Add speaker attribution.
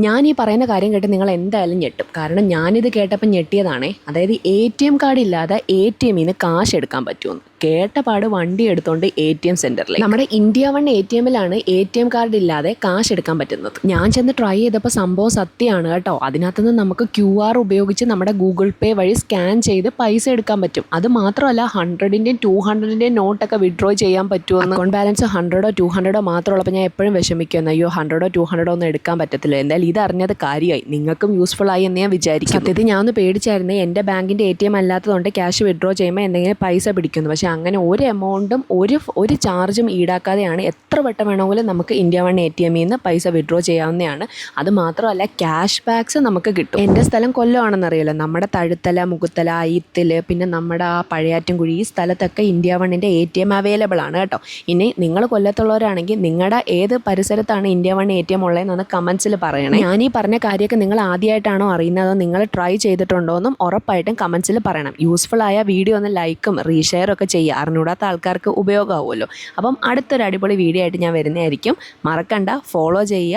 Speaker 1: ഞാൻ ഈ പറയുന്ന കാര്യം കേട്ട് നിങ്ങൾ എന്തായാലും ഞെട്ടും. കാരണം ഞാനിത് കേട്ടപ്പോൾ ഞെട്ടിയതാണേ. അതായത് ATM കാർഡ് ഇല്ലാതെ ATM-ൽ നിന്ന് കാശ് എടുക്കാൻ പറ്റുമെന്ന്. കേട്ടപാട് വണ്ടി എടുത്തോണ്ട് ATM സെൻറ്ററിൽ നമ്മുടെ ഇന്ത്യ വൺ ATM-ലാണ് ATM കാർഡ് ഇല്ലാതെ കാശ് എടുക്കാൻ പറ്റുന്നത്. ഞാൻ ചെന്ന് ട്രൈ ചെയ്തപ്പോൾ സംഭവം സത്യമാണ് കേട്ടോ. അതിനകത്തുനിന്ന് നമുക്ക് QR ഉപയോഗിച്ച് നമ്മുടെ ഗൂഗിൾ പേ വഴി സ്കാൻ ചെയ്ത് പൈസ എടുക്കാൻ പറ്റും. അത് മാത്രമല്ല 100-ൻ്റെയും 200-ൻ്റെയും നോട്ടൊക്കെ വിഡ്രോ ചെയ്യാൻ പറ്റുമെന്ന്. അക്കൗണ്ട് ബാലൻസ് 100-ഓ 200-ഓ മാത്രമുള്ളപ്പോൾ ഞാൻ എപ്പോഴും വിഷമിക്കുന്നു, അയ്യോ 100-ഓ 200-ഓ ഒന്നും എടുക്കാൻ പറ്റത്തില്ല. എന്തായാലും ഇതറിഞ്ഞത് കാര്യമായി, നിങ്ങൾക്കും യൂസ്ഫുൾ ആയി എന്ന് ഞാൻ വിചാരിക്കും. സത്യത്തിൽ ഞാൻ ഒന്ന് പേടിച്ചായിരുന്നു, എൻ്റെ ബാങ്കിൻ്റെ ATM അല്ലാത്തതുകൊണ്ട് ക്യാഷ് വിഡ്രോ ചെയ്യുമ്പോൾ എന്തെങ്കിലും പൈസ പിടിക്കുന്നു. പക്ഷേ അങ്ങനെ ഒരു എമൗണ്ടും ഒരു ചാർജും ഈടാക്കാതെയാണ് എത്ര വട്ടം വേണമെങ്കിലും നമുക്ക് ഇന്ത്യ വൺ ATM-ൽ നിന്ന് പൈസ വിഡ്രോ ചെയ്യാവുന്നതാണ്. അത് മാത്രമല്ല ക്യാഷ് ബാക്സ് നമുക്ക് കിട്ടും. എൻ്റെ സ്ഥലം കൊല്ലമാണെന്നറിയാലോ. നമ്മുടെ തഴുത്തല, മുകുത്തല, അയിത്തിൽ, പിന്നെ നമ്മുടെ ആ പഴയാറ്റുംകുഴി, ഈ സ്ഥലത്തൊക്കെ ഇന്ത്യ വണ്ണിൻ്റെ ATM അവൈലബിൾ ആണ് കേട്ടോ. ഇനി നിങ്ങൾ കൊല്ലത്തുള്ളവരാണെങ്കിൽ നിങ്ങളുടെ ഏത് പരിസരത്താണ് ഇന്ത്യ വൺ ATM ഉള്ളതെന്നൊന്ന് കമൻസിൽ പറയണം. ഞാൻ ഈ പറഞ്ഞ കാര്യമൊക്കെ നിങ്ങൾ ആദ്യമായിട്ടാണോ അറിയുന്നതോ നിങ്ങൾ ട്രൈ ചെയ്തിട്ടുണ്ടോ എന്നും ഉറപ്പായിട്ടും കമൻസിൽ പറയണം. യൂസ്ഫുൾ ആയ വീഡിയോ ഒന്ന് ലൈക്കും റീഷെയറും ഒക്കെ ചെയ്യുക, അറിഞ്ഞൂടാത്ത ആൾക്കാർക്ക് ഉപയോഗമാവുമല്ലോ. അപ്പം അടുത്തൊരു അടിപൊളി വീഡിയോ ആയിട്ട് ഞാൻ വരുന്നതായിരിക്കും. മറക്കണ്ട, ഫോളോ ചെയ്യുക.